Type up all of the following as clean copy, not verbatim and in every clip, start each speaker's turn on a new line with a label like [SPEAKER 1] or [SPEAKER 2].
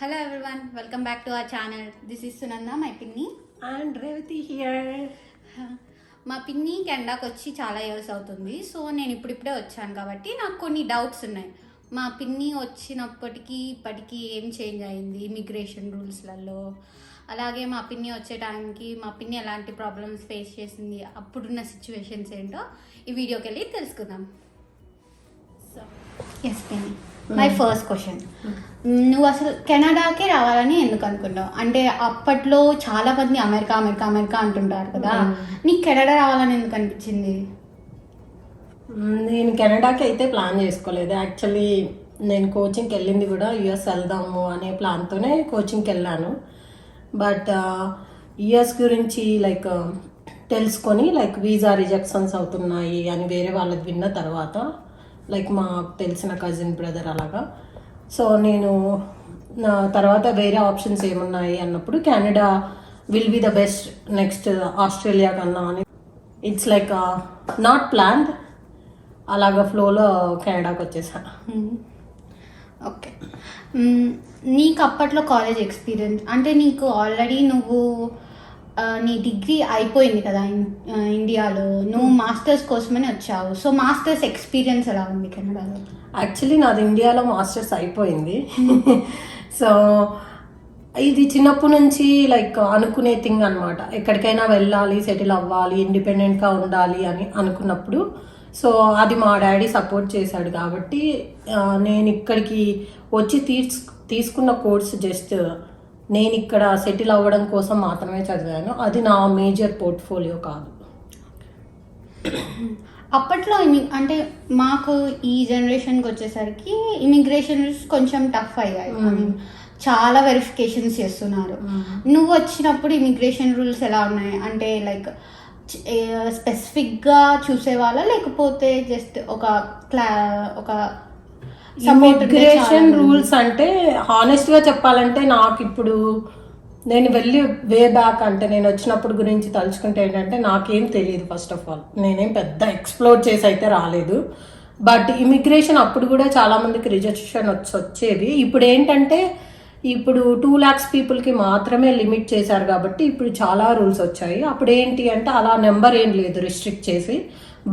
[SPEAKER 1] Hello everyone, welcome back to our channel. This is Sunanda, my పిన్ని.
[SPEAKER 2] And Revati here.
[SPEAKER 1] మా పిన్ని కెనడాకి వచ్చి చాలా ఇయర్స్ అవుతుంది. సో నేను ఇప్పుడిప్పుడే వచ్చాను కాబట్టి నాకు కొన్ని డౌట్స్ ఉన్నాయి. మా పిన్ని వచ్చినప్పటికీ ఇప్పటికీ ఏం చేంజ్ అయింది ఇమిగ్రేషన్ రూల్స్లలో, అలాగే మా పిన్ని వచ్చే టైంకి మా పిన్ని ఎలాంటి ప్రాబ్లమ్స్ ఫేస్ చేసింది, అప్పుడున్న సిచ్యువేషన్స్ ఏంటో ఈ వీడియోకి వెళ్ళి తెలుసుకుందాం. సో ఎస్ పిన్ని, మై ఫస్ట్ క్వశ్చన్, నువ్వు అసలు కెనడాకే రావాలని ఎందుకు అనుకున్నావు? అంటే అప్పట్లో చాలా మంది అమెరికా అమెరికా అమెరికా అంటుంటారు కదా, నీకు కెనడా రావాలని ఎందుకు అనిపించింది?
[SPEAKER 2] నేను కెనడాకి అయితే ప్లాన్ చేసుకోలేదు. యాక్చువల్లీ నేను కోచింగ్కి వెళ్ళింది కూడా యుఎస్ వెళ్దాము అనే ప్లాన్తోనే కోచింగ్కి వెళ్ళాను. బట్ యుఎస్ గురించి తెలుసుకొని వీసా రిజెక్షన్స్ అవుతున్నాయి అని వేరే వాళ్ళకి విన్న తర్వాత మాకు తెలిసిన కజిన్ బ్రదర్ అలాగా, సో నేను నా తర్వాత వేరే ఆప్షన్స్ ఏమున్నాయి అన్నప్పుడు Canada will be the best next Australia కన్నా అని ఇట్స్ నాట్ ప్లాన్డ్, అలాగా ఫ్లోలో కెనడాకి వచ్చేసా.
[SPEAKER 1] ఓకే, నీకు అప్పట్లో కాలేజ్ ఎక్స్పీరియన్స్ అంటే నీకు ఆల్రెడీ నువ్వు నీ డిగ్రీ అయిపోయింది కదా ఇండియాలో, నువ్వు మాస్టర్స్ కోసమని వచ్చావు. సో మాస్టర్స్ ఎక్స్పీరియన్స్ ఎలా ఉంది కెనడాలో?
[SPEAKER 2] యాక్చువల్లీ నాది ఇండియాలో మాస్టర్స్ అయిపోయింది. సో ఇది చిన్నప్పటి నుంచి అనుకునే థింగ్ అనమాట. ఎక్కడికైనా వెళ్ళాలి, సెటిల్ అవ్వాలి, ఇండిపెండెంట్గా ఉండాలి అని అనుకున్నప్పుడు సో అది మా డాడీ సపోర్ట్ చేశాడు కాబట్టి నేను ఇక్కడికి వచ్చి తీసుకున్న కోర్స్ జస్ట్ నేను ఇక్కడ సెటిల్ అవ్వడం కోసం మాత్రమే చదివాను. అది నా మేజర్ పోర్ట్ఫోలియో కాదు.
[SPEAKER 1] అప్పట్లో అంటే మాకు ఈ జనరేషన్కి వచ్చేసరికి ఇమిగ్రేషన్ కొంచెం టఫ్ అయ్యాయి. చాలా వెరిఫికేషన్స్ చేస్తున్నారు. నువ్వు వచ్చినప్పుడు ఇమిగ్రేషన్ రూల్స్ ఎలా ఉన్నాయి? అంటే స్పెసిఫిక్గా చూసేవాళ్ళ, లేకపోతే జస్ట్ ఒక
[SPEAKER 2] ఇమిగ్రేషన్ రూల్స్ అంటే హానెస్ట్గా చెప్పాలంటే నాకు ఇప్పుడు నేను వెళ్ళి వే బ్యాక్ అంటే నేను వచ్చినప్పుడు గురించి తలుచుకుంటే ఏంటంటే నాకేం తెలియదు. ఫస్ట్ ఆఫ్ ఆల్ నేనేం పెద్ద ఎక్స్ప్లోర్ చేసి అయితే రాలేదు. బట్ ఇమిగ్రేషన్ అప్పుడు కూడా చాలామందికి రిజెక్షన్ వచ్చేవి. ఇప్పుడు ఏంటంటే ఇప్పుడు 2 lakhs పీపుల్కి మాత్రమే లిమిట్ చేశారు కాబట్టి ఇప్పుడు చాలా రూల్స్ వచ్చాయి. అప్పుడు ఏంటి అంటే అలా నెంబర్ ఏం లేదు రిస్ట్రిక్ట్ చేసి.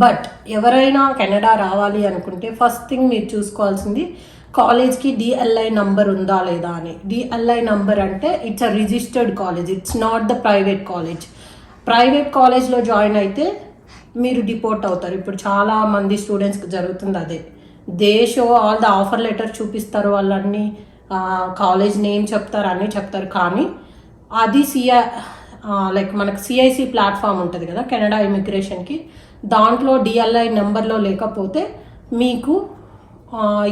[SPEAKER 2] బట్ ఎవరైనా కెనడా రావాలి అనుకుంటే ఫస్ట్ థింగ్ మీరు చూసుకోవాల్సింది కాలేజ్కి డిఎల్ఐ నంబర్ ఉందా లేదా అని. డిఎల్ఐ నంబర్ అంటే it's a registered college, it's not the private college. Private కాలేజ్లో జాయిన్ అయితే మీరు డిపోర్ట్ అవుతారు. ఇప్పుడు చాలా మంది స్టూడెంట్స్కి జరుగుతుంది అదే. They show all the offer letter చూపిస్తారు, వాళ్ళన్నీ కాలేజ్ నేమ్ చెప్తారు, అన్నీ చెప్తారు. కానీ అది మనకు సిఐసి ప్లాట్ఫామ్ ఉంటుంది కదా కెనడా ఇమిగ్రేషన్కి, దాంట్లో డిఎల్ఐ నెంబర్లో లేకపోతే మీకు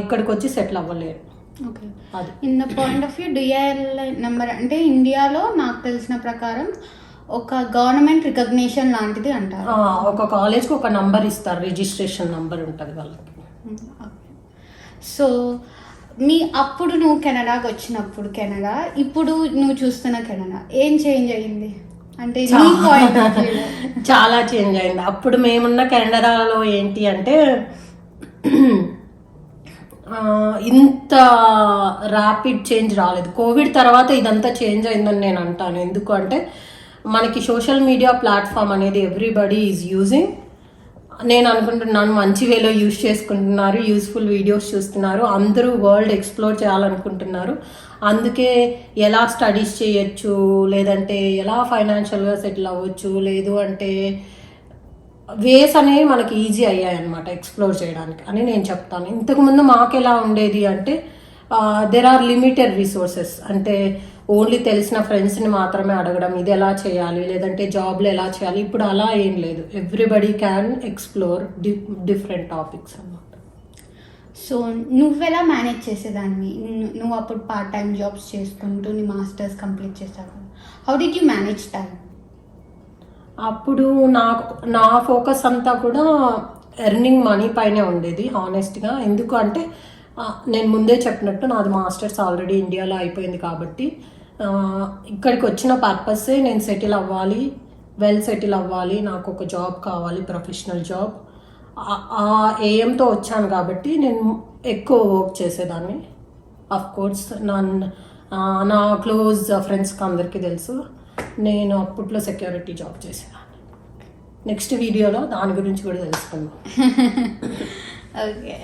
[SPEAKER 2] ఇక్కడికి వచ్చి సెటిల్ అవ్వలేరు.
[SPEAKER 1] ఓకే, అది in the point of view DLI number అంటే ఇండియాలో నాకు తెలిసిన ప్రకారం ఒక గవర్నమెంట్ రికగ్నిషన్ లాంటిది అంటారు.
[SPEAKER 2] ఒక కాలేజ్కి ఒక నంబర్ ఇస్తారు, రిజిస్ట్రేషన్ నంబర్ ఉంటుంది వాళ్ళకి.
[SPEAKER 1] సో అప్పుడు నువ్వు కెనడాకి వచ్చినప్పుడు కెనడా, ఇప్పుడు నువ్వు చూస్తున్న కెనడా ఏం చేంజ్ అయ్యింది? అంటే
[SPEAKER 2] చాలా చేంజ్ అయింది. అప్పుడు మేమున్న కెనడాలో ఏంటి అంటే ఇంత ర్యాపిడ్ చేంజ్ రాలేదు. కోవిడ్ తర్వాత ఇదంతా చేంజ్ అయిందని నేను అంటాను. ఎందుకు అంటే మనకి సోషల్ మీడియా ప్లాట్ఫామ్ అనేది ఎవ్రీబడి ఈజ్ యూజింగ్. నేను అనుకుంటున్నాను మంచి వేలో యూజ్ చేసుకుంటున్నారు, యూస్ఫుల్ వీడియోస్ చూస్తున్నారు, అందరూ వరల్డ్ ఎక్స్ప్లోర్ చేయాలనుకుంటున్నారు. అందుకే ఎలా స్టడీస్ చేయొచ్చు, లేదంటే ఎలా ఫైనాన్షియల్గా సెటిల్ అవ్వచ్చు, లేదు అంటే వేస్ అనేవి మనకి ఈజీ అయ్యాయి అనమాట ఎక్స్ప్లోర్ చేయడానికి అని నేను చెప్తాను. ఇంతకుముందు మాకు ఎలా ఉండేది అంటే దెర్ ఆర్ లిమిటెడ్ రిసోర్సెస్. అంటే ఓన్లీ తెలిసిన ఫ్రెండ్స్ని మాత్రమే అడగడం, ఇది ఎలా చేయాలి, లేదంటే జాబ్లో ఎలా చేయాలి. ఇప్పుడు అలా ఏం లేదు, everybody can explore different topics అన్నమాట.
[SPEAKER 1] సో నువ్వెలా మేనేజ్ చేసేదాన్ని? నువ్వు అప్పుడు పార్ట్ టైం జాబ్స్ చేసుకుంటూ నీ మాస్టర్స్ కంప్లీట్ చేశావు. How did you manage time?
[SPEAKER 2] అప్పుడు నా ఫోకస్ అంతా కూడా ఎర్నింగ్ మనీ పైనే ఉండేది హానెస్ట్గా. ఎందుకు అంటే నేను ముందే చెప్పినట్టు నాది మాస్టర్స్ ఆల్రెడీ ఇండియాలో అయిపోయింది కాబట్టి ఇక్కడికి వచ్చిన పర్పస్సే నేను సెటిల్ అవ్వాలి, వెల్ సెటిల్ అవ్వాలి, నాకు ఒక జాబ్ కావాలి, ప్రొఫెషనల్ జాబ్. ఆ ఎయిమ్తో వచ్చాను కాబట్టి నేను ఎక్కువ వర్క్ చేసేదాన్ని. అఫ్ కోర్స్ నా క్లోజ్ ఫ్రెండ్స్కి అందరికీ తెలుసు నేను అప్పట్లో సెక్యూరిటీ జాబ్ చేసేదాన్ని. నెక్స్ట్ వీడియోలో దాని గురించి కూడా తెలుసుకుందాం.
[SPEAKER 1] ఓకే.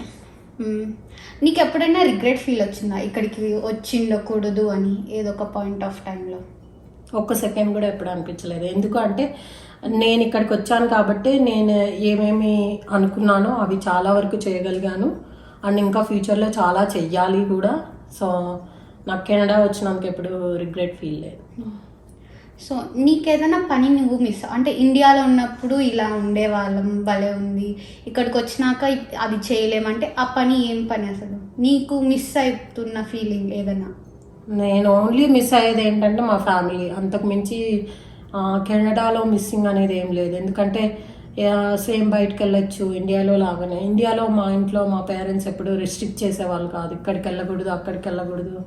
[SPEAKER 1] నీకు ఎప్పుడైనా రిగ్రెట్ ఫీల్ వచ్చిందా ఇక్కడికి వచ్చిండకూడదు అని ఏదో ఒక పాయింట్ ఆఫ్ టైంలో?
[SPEAKER 2] ఒక్క సెకండ్ కూడా ఎప్పుడు అనిపించలేదు. ఎందుకు అంటే నేను ఇక్కడికి వచ్చాను కాబట్టి నేను ఏమేమి అనుకున్నానో అవి చాలా వరకు చేయగలిగాను అండ్ ఇంకా ఫ్యూచర్లో చాలా చెయ్యాలి కూడా. సో నాకు కెనడా వచ్చినందుకు ఎప్పుడు రిగ్రెట్ ఫీల్ లేదు.
[SPEAKER 1] సో నీకేదైనా పని నువ్వు మిస్ అంటే ఇండియాలో ఉన్నప్పుడు ఇలా ఉండేవాళ్ళం భలే ఉంది, ఇక్కడికి వచ్చినాక అది చేయలేమంటే ఆ పని ఏం పని అసలు నీకు మిస్ అవుతున్న ఫీలింగ్ ఏదైనా?
[SPEAKER 2] నేను ఓన్లీ మిస్ అయ్యేది ఏంటంటే మా ఫ్యామిలీ. అంతకు మించి కెనడాలో మిస్సింగ్ అనేది ఏం లేదు. ఎందుకంటే సేమ్ బయటకు వెళ్ళొచ్చు ఇండియాలో లాగానే. ఇండియాలో మా ఇంట్లో మా పేరెంట్స్ ఎప్పుడు రెస్ట్రిక్ట్ చేసేవాళ్ళు కాదు, ఇక్కడికి వెళ్ళకూడదు అక్కడికి వెళ్ళకూడదు,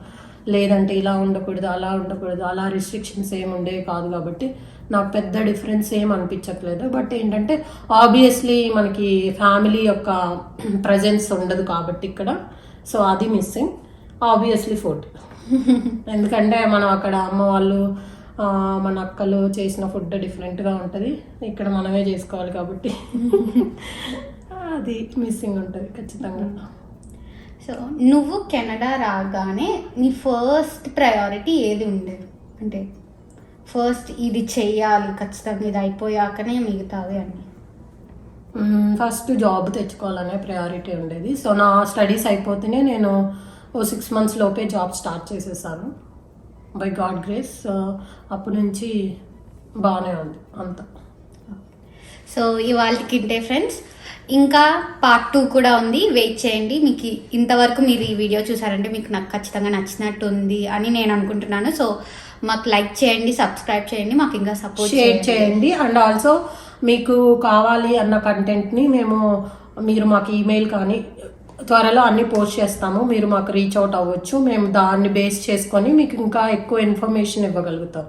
[SPEAKER 2] లేదంటే ఇలా ఉండకూడదు అలా ఉండకూడదు, అలా రిస్ట్రిక్షన్స్ ఏమి ఉండేవి కాదు. కాబట్టి నాకు పెద్ద డిఫరెన్స్ ఏం అనిపించట్లేదు. బట్ ఏంటంటే ఆబ్వియస్లీ మనకి ఫ్యామిలీ యొక్క ప్రజెన్స్ ఉండదు కాబట్టి ఇక్కడ. సో అది మిస్సింగ్. Obviously food. ఎందుకంటే మనం అక్కడ అమ్మ వాళ్ళు మన అక్కలు చేసిన ఫుడ్ డిఫరెంట్గా ఉంటుంది, ఇక్కడ మనమే చేసుకోవాలి కాబట్టి అది మిస్సింగ్ ఉంటుంది ఖచ్చితంగా.
[SPEAKER 1] సో నువ్వు కెనడా రాగానే నీ ఫస్ట్ ప్రయారిటీ ఏది ఉండేది? అంటే ఫస్ట్ ఇది చెయ్యాలి ఖచ్చితంగా, ఇది అయిపోయాకనే మిగతావి అన్నీ.
[SPEAKER 2] ఫస్ట్ జాబ్ తెచ్చుకోవాలనే ప్రయారిటీ ఉండేది. సో నా స్టడీస్ అయిపోతేనే నేను 6 months లోపే జాబ్ స్టార్ట్ చేసేసాను బై గాడ్ గ్రేస్. అప్పటి నుంచి బాగానే ఉంది అంతా.
[SPEAKER 1] సో ఇవాళకి ఇంతే ఫ్రెండ్స్, ఇంకా పార్ట్ 2 కూడా ఉంది, వెయిట్ చేయండి. మీకు ఇంతవరకు మీరు ఈ వీడియో చూసారంటే మీకు నాకు ఖచ్చితంగా నచ్చినట్టు ఉంది అని నేను అనుకుంటున్నాను. సో మాకు లైక్ చేయండి, సబ్స్క్రైబ్ చేయండి, మాకు ఇంకా సపోర్ట్
[SPEAKER 2] షేర్ చేయండి. అండ్ ఆల్సో మీకు కావాలి అన్న కంటెంట్ని మీరు మాకు ఈమెయిల్ కానీ త్వరలో అన్ని పోస్ట్ చేస్తాము, మీరు మాకు రీచ్ అవుట్ అవ్వచ్చు. మేము దాన్ని బేస్ చేసుకొని మీకు ఇంకా ఎక్కువ ఇన్ఫర్మేషన్ ఇవ్వగలుగుతాం.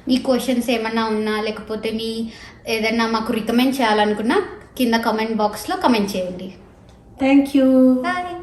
[SPEAKER 1] మీ క్వశ్చన్స్ ఏమన్నా ఉన్నా లేకపోతే మీ ఏదైనా మాకు రికమెండ్ చేయాలనుకున్నా కింద కామెంట్ బాక్స్లో కమెంట్ చేయండి.
[SPEAKER 2] Thank you.
[SPEAKER 1] బాయ్.